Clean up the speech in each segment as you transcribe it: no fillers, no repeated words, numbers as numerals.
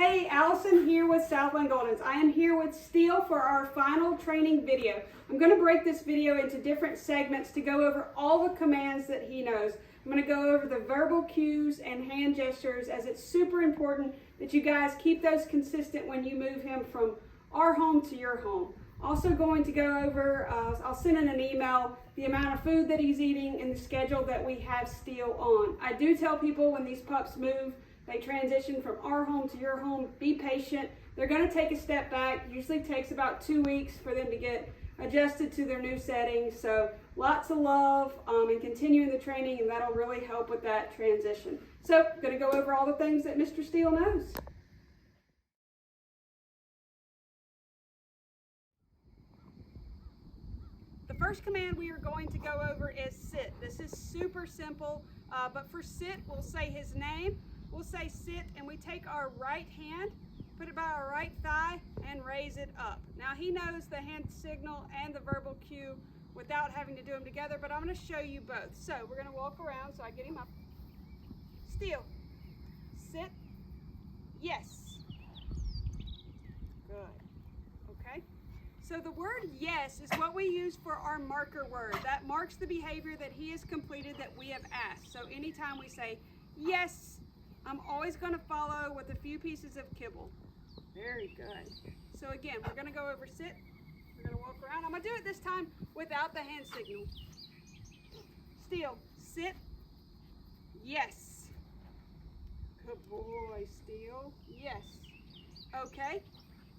Hey, Allison here with Southland Goldens. I am here with Steele for our final training video. I'm going to break this video into different segments to go over all the commands that he knows. I'm going to go over the verbal cues and hand gestures, as it's super important that you guys keep those consistent when you move him from our home to your home. Also going to go over, I'll send in an email, the amount of food that he's eating and the schedule that we have Steele on. I do tell people when these pups move, they transition from our home to your home, be patient. They're going to take a step back. Usually takes about 2 weeks for them to get adjusted to their new settings. So lots of love and continuing the training, and that'll really help with that transition. So I'm going to go over all the things that Mr. Steele knows. The first command we are going to go over is sit. This is super simple, but for sit, we'll say his name. We'll say sit, and we take our right hand, put it by our right thigh, and raise it up. Now he knows the hand signal and the verbal cue without having to do them together, but I'm going to show you both. So we're going to walk around so I get him up. Steele. Sit. Yes. Good. Okay. So the word yes is what we use for our marker word. That marks the behavior that he has completed that we have asked. So anytime we say yes, I'm always going to follow with a few pieces of kibble. Very good. So again, we're going to go over sit. We're going to walk around. I'm going to do it this time without the hand signal. Steele. Sit. Yes. Good boy, Steele. Yes. Okay.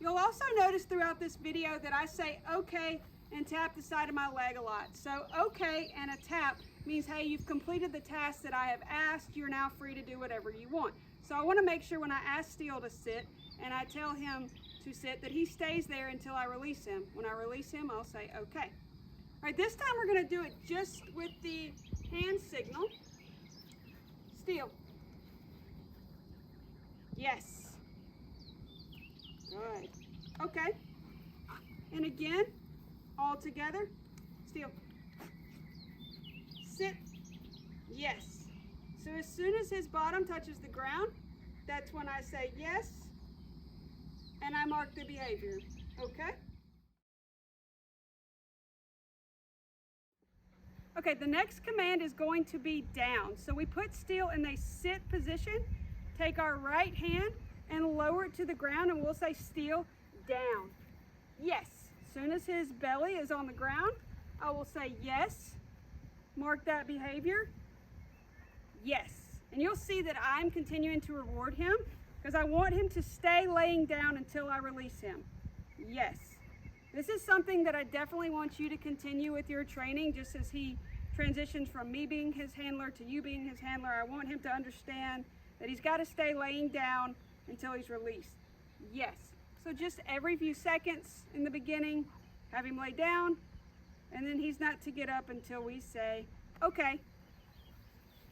You'll also notice throughout this video that I say okay and tap the side of my leg a lot. So okay and a tap means, hey, you've completed the task that I have asked. You're now free to do whatever you want. So I want to make sure when I ask Steele to sit and I tell him to sit that he stays there until I release him. When I release him, I'll say okay. All right, this time we're going to do it just with the hand signal. Steele. Yes. Good. Okay. And again, all together. Steele. Sit. Yes. So as soon as his bottom touches the ground, that's when I say yes, and I mark the behavior. Okay? Okay, the next command is going to be down. So we put Steele in a sit position, take our right hand and lower it to the ground, and we'll say Steele down. Yes. As soon as his belly is on the ground, I will say yes. Mark that behavior. Yes. And you'll see that I'm continuing to reward him because I want him to stay laying down until I release him. Yes. This is something that I definitely want you to continue with your training, just as he transitions from me being his handler to you being his handler. I want him to understand that he's got to stay laying down until he's released. Yes. So just every few seconds in the beginning, have him lay down, and then he's not to get up until we say, okay.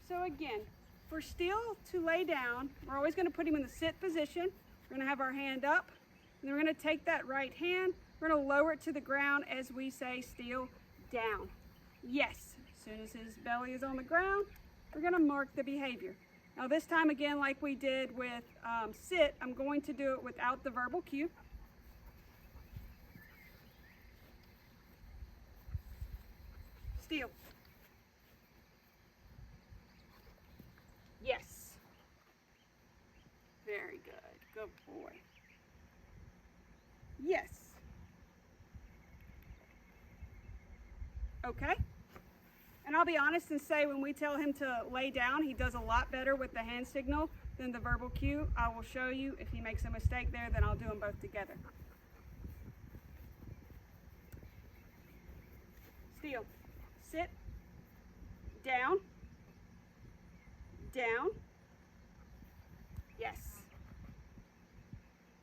So again, for Steele to lay down, we're always going to put him in the sit position. We're going to have our hand up, and then we're going to take that right hand, we're going to lower it to the ground as we say Steele down. Yes. As soon as his belly is on the ground, we're going to mark the behavior. Now this time, again, like we did with sit, I'm going to do it without the verbal cue. Steele. Yes. Very good. Good boy. Yes. Okay. And I'll be honest and say when we tell him to lay down, he does a lot better with the hand signal than the verbal cue. I will show you if he makes a mistake there, then I'll do them both together. Steele. Sit. Down. Down. Yes.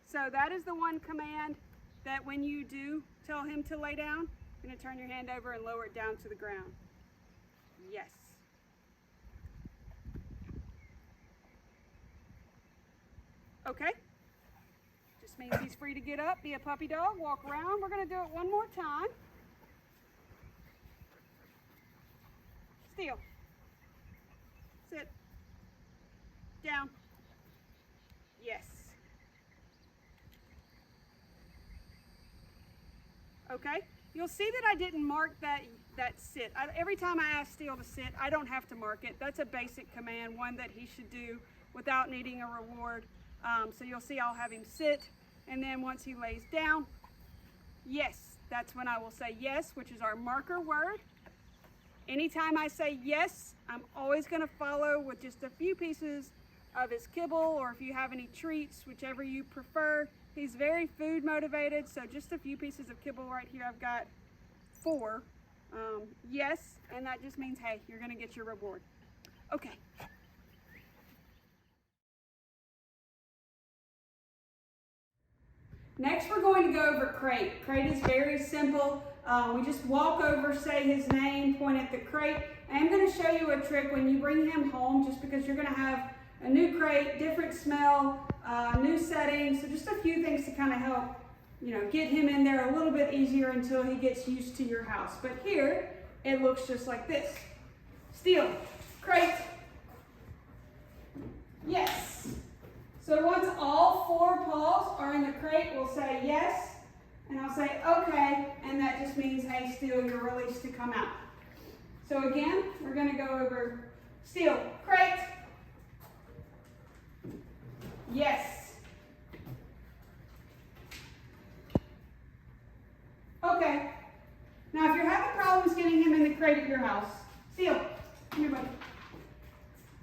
So that is the one command that when you do tell him to lay down, you're going to turn your hand over and lower it down to the ground. Yes. Okay. Just means he's free to get up, be a puppy dog, walk around. We're going to do it one more time. Steele. Sit. Down. Yes. okay? You'll see that I didn't mark that sit. Every time I ask Steele to sit, I don't have to mark it. That's a basic command, one that he should do without needing a reward. So you'll see I'll have him sit, and then once he lays down, yes, that's when I will say yes, which is our marker word. Anytime I say yes, I'm always going to follow with just a few pieces of his kibble, or if you have any treats, whichever you prefer. He's very food motivated, so just a few pieces of kibble right here. I've got 4. Yes, and that just means, hey, you're going to get your reward. Okay. Next, we're going to go over crate. Crate is very simple. We just walk over, say his name, point at the crate. I am going to show you a trick when you bring him home, just because you're going to have a new crate, different smell, new setting. So just a few things to kind of help, get him in there a little bit easier until he gets used to your house. But here, it looks just like this. Steele, crate, yes. So once all 4 paws are in the crate, we'll say yes, and I'll say okay, and that just means, hey, Steele, you're released to come out. So again, we're going to go over Steele, crate, yes. Okay. Now, if you're having problems getting him in the crate at your house, Steele, come here, buddy.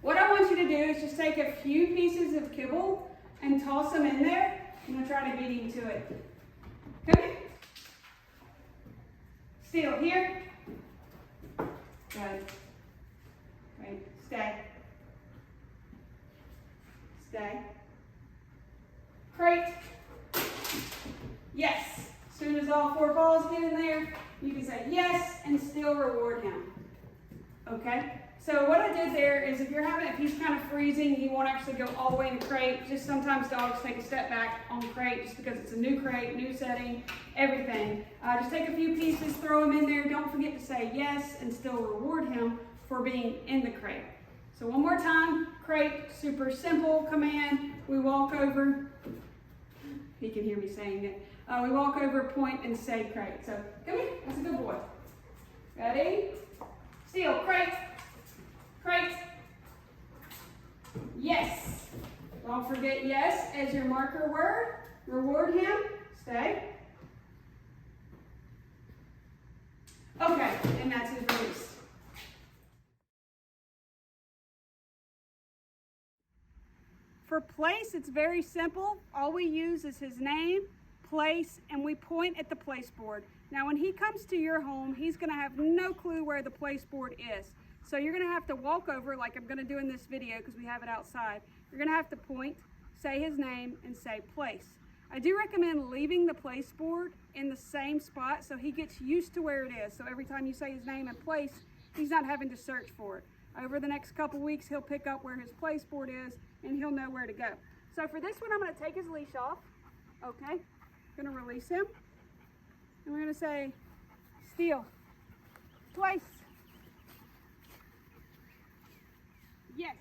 What I want you to do is just take a few pieces of kibble and toss them in there. I'm going to try to beat him to it. Come here. Steele, here. Good. Wait, stay. Stay. Crate. Yes. As soon as all 4 balls get in there, you can say yes and still reward him. Okay? So what I did there is if he's kind of freezing, he won't actually go all the way in the crate. Just sometimes dogs take a step back on crate just because it's a new crate, new setting, everything. Just take a few pieces, throw them in there. Don't forget to say yes and still reward him for being in the crate. So one more time, crate, super simple command. We walk over. He can hear me saying it. We walk over, point, and say crate. So come here, that's a good boy. Ready? Steele, crate. Crate. Yes. Don't forget yes as your marker word. Reward him. Stay. Okay, and that's his release. For place, it's very simple. All we use is his name, place, and we point at the place board. Now, when he comes to your home, he's going to have no clue where the place board is. So you're going to have to walk over like I'm going to do in this video because we have it outside. You're going to have to point, say his name, and say place. I do recommend leaving the place board in the same spot so he gets used to where it is. So every time you say his name and place, he's not having to search for it. Over the next couple weeks, he'll pick up where his place board is and he'll know where to go. So for this one, I'm going to take his leash off. Okay, going to release him. And we're going to say, Steele, place. Yes.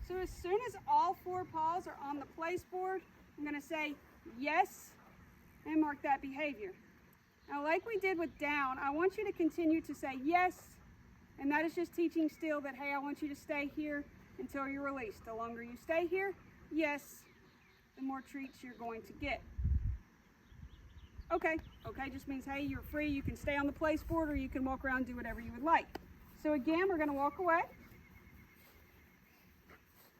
So as soon as all 4 paws are on the place board, I'm going to say yes and mark that behavior. Now, like we did with down, I want you to continue to say yes, and that is just teaching Steele that, hey, I want you to stay here until you're released. The longer you stay here, yes, the more treats you're going to get. Okay, okay just means, hey, you're free. You can stay on the place board or you can walk around and do whatever you would like. So again, we're going to walk away.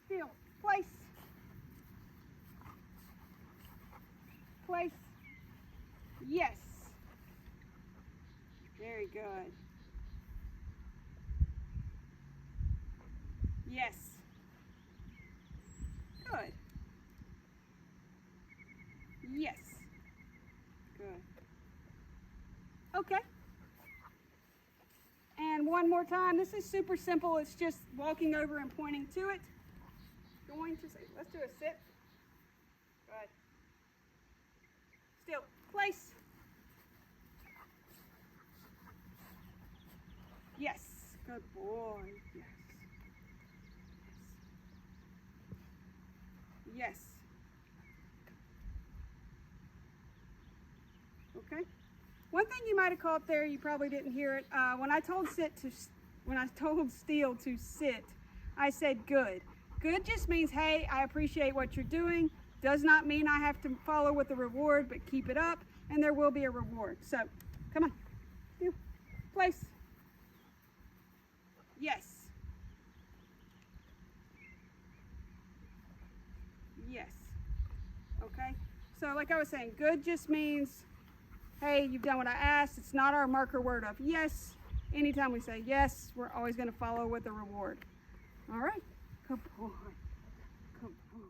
Steele, place. Place. Yes. Very good. Yes. Good. Yes. Good. Okay. And one more time. This is super simple. It's just walking over and pointing to it. Going to say, let's do a sit. Good. Steele, place. Yes. Good boy. Yes. Yes. Okay. One thing you might have caught there, you probably didn't hear it. When I told Steele to sit, I said good. Good just means, hey, I appreciate what you're doing. Does not mean I have to follow with the reward, but keep it up, and there will be a reward. So, come on, Steele, place. Yes. Yes. Okay. So, like I was saying, good just means, hey, you've done what I asked. It's not our marker word of yes. Anytime we say yes, we're always going to follow with a reward. All right. Good boy. Good boy.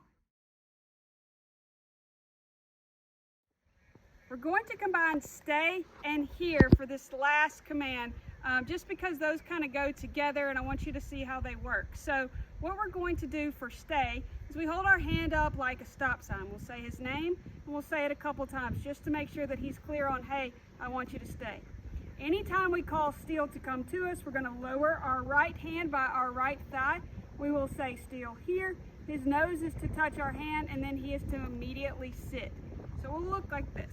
We're going to combine stay and here for this last command, just because those kind of go together, and I want you to see how they work. So what we're going to do for stay is we hold our hand up like a stop sign. We'll say his name, and we'll say it a couple times just to make sure that he's clear on, hey, I want you to stay. Anytime we call Steele to come to us, we're going to lower our right hand by our right thigh. We will say Steele here. His nose is to touch our hand, and then he is to immediately sit. So we'll look like this.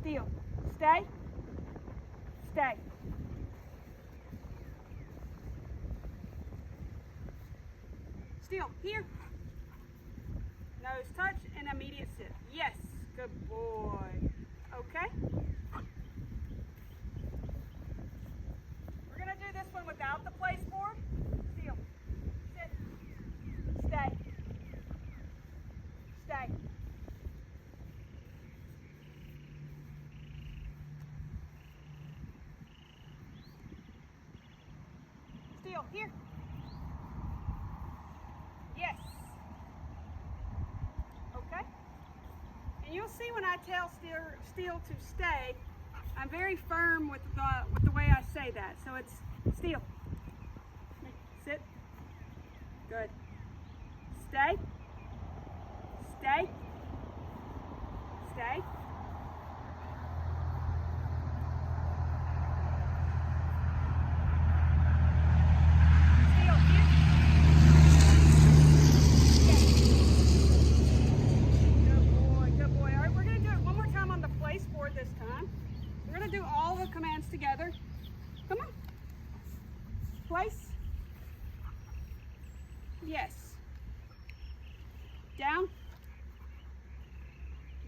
Steele, stay, stay. Steele, here. Nose touch and immediate sit. Yes, good boy. Okay. We're gonna do this one without the place board. Steele, sit, stay, stay. Steele, here. Yes. Okay. And you'll see when I tell Steele to stay, I'm very firm with the way I say that. So it's Steele. Sit. Good. Stay. Stay. Stay. This time. We're going to do all the commands together. Come on. Place. Yes. Down.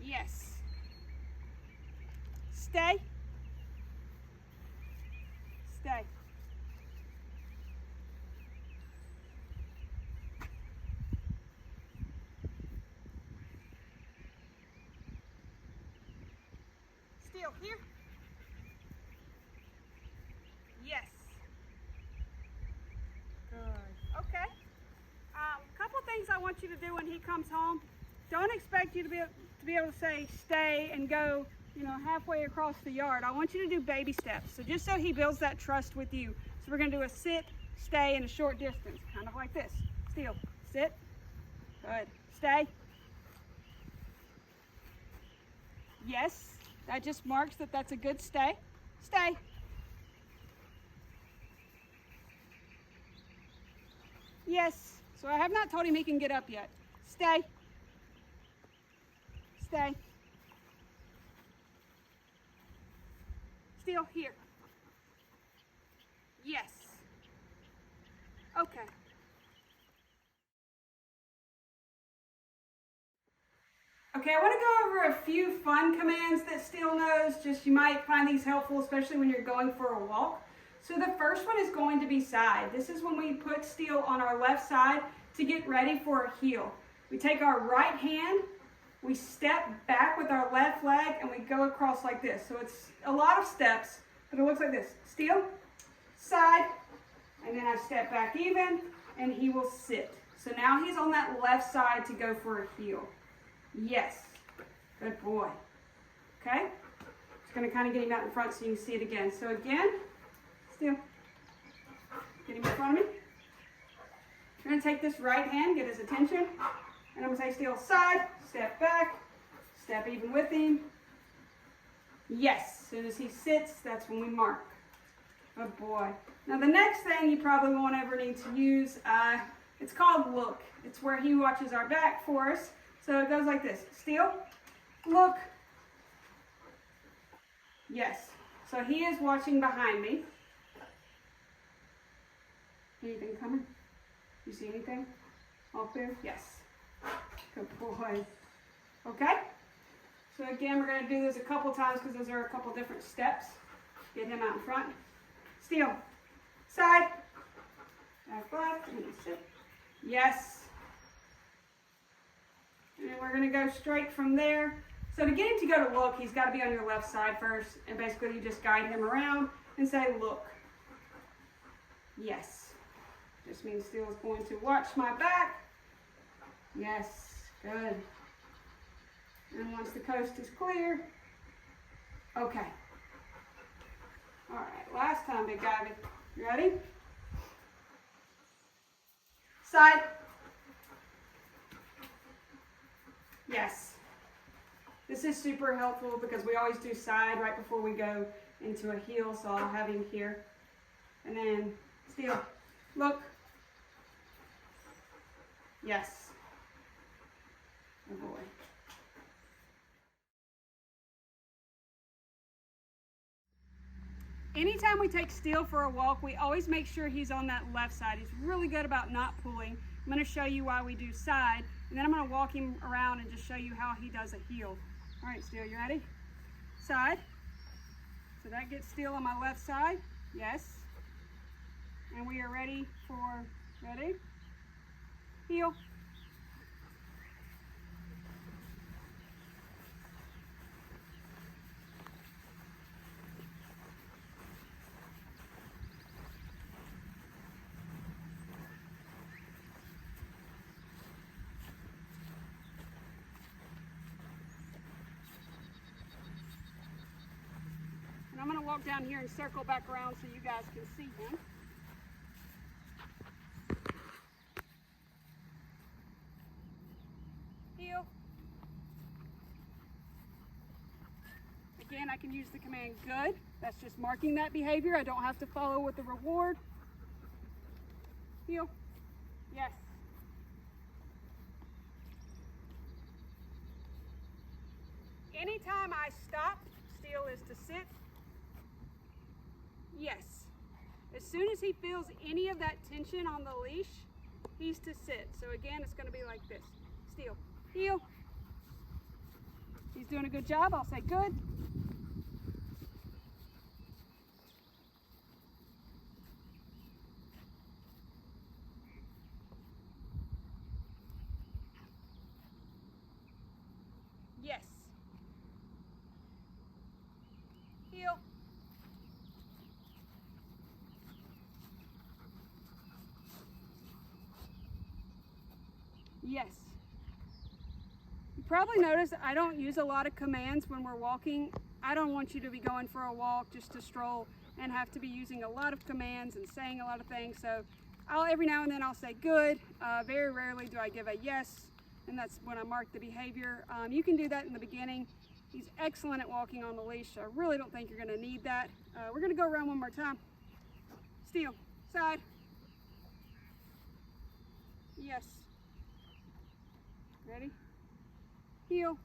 Yes. Stay. Stay. Steele, here. Yes. Good. Okay. A couple things I want you to do when he comes home. Don't expect you to be able to say stay and go, halfway across the yard. I want you to do baby steps. So just so he builds that trust with you. So we're going to do a sit, stay, and a short distance, kind of like this. Steele, sit. Good. Stay. Yes. That just marks that that's a good stay. Stay. Yes. So I have not told him he can get up yet. Stay. Stay. Steele, here. Yes. Okay. Okay, I want to go over a few fun commands that Steele knows. Just you might find these helpful, especially when you're going for a walk. So the first one is going to be side. This is when we put Steele on our left side to get ready for a heel. We take our right hand, we step back with our left leg, and we go across like this. So it's a lot of steps, but it looks like this. Steele, side, and then I step back even, and he will sit. So now he's on that left side to go for a heel. Yes, good boy. Okay, just gonna kind of get him out in front so you can see it again. So again, Steele, get him in front of me. We're gonna take this right hand, get his attention, and I'm gonna say Steele side, step back, step even with him. Yes, as soon as he sits, that's when we mark. Good boy. Now the next thing you probably won't ever need to use, it's called look. It's where he watches our back for us. So it goes like this. Steele, look. Yes. So he is watching behind me. Anything coming? You see anything? All clear? Yes. Good boy. Okay. So again, we're going to do this a couple times because those are a couple different steps. Get him out in front. Steal. Side. Back left. And sit. Yes. And then we're going to go straight from there. So to get him to go to look, he's got to be on your left side first. And basically you just guide him around and say, look. Yes. Just means Steele is going to watch my back. Yes. Good. And once the coast is clear, okay. All right, last time, big guy. You ready? Side. Yes. This is super helpful because we always do side right before we go into a heel, so I'll have him here. And then Steele, look. Yes. Good boy. Anytime we take Steele for a walk, we always make sure he's on that left side. He's really good about not pulling. I'm going to show you why we do side, and then I'm going to walk him around and just show you how he does a heel. All right, Steele, you ready? Side. So that gets Steele on my left side. Yes. And we are ready for, ready? Heel. And I'm going to walk down here and circle back around so you guys can see him. Heel. Again, I can use the command good. That's just marking that behavior. I don't have to follow with the reward. Heel. Yes. Anytime I stop, Steele is to sit. Yes. As soon as he feels any of that tension on the leash, he's to sit. So again, it's going to be like this. Steele. Heel. He's doing a good job. I'll say good. Yes. Heel. Yes. You probably notice I don't use a lot of commands when we're walking. I don't want you to be going for a walk just to stroll and have to be using a lot of commands and saying a lot of things. So every now and then I'll say good. Very rarely do I give a yes, and that's when I mark the behavior. You can do that in the beginning. He's excellent at walking on the leash, so I really don't think you're going to need that. We're going to go around one more time. Steele. Side. Yes. Ready? Heel.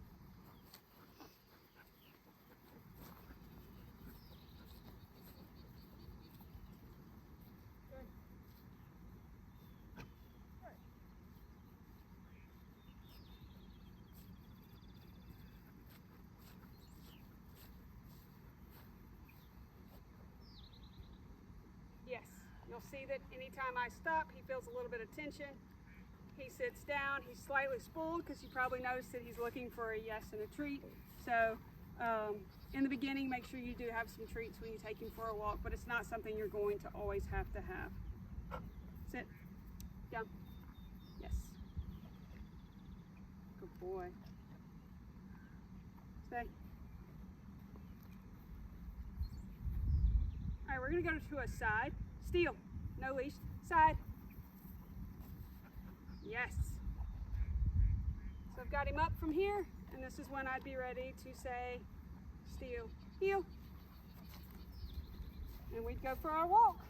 Good. Good. Yes. You'll see that anytime I stop, he feels a little bit of tension. He sits down, he's slightly spooled because you probably noticed that he's looking for a yes and a treat. So in the beginning, make sure you do have some treats when you take him for a walk, but it's not something you're going to always have to have. Sit. Down. Yes. Good boy. Stay. All right, we're going to go to a side. Steele. No leash. Side. Yes. So I've got him up from here, and this is when I'd be ready to say Steele, heel. And we'd go for our walk.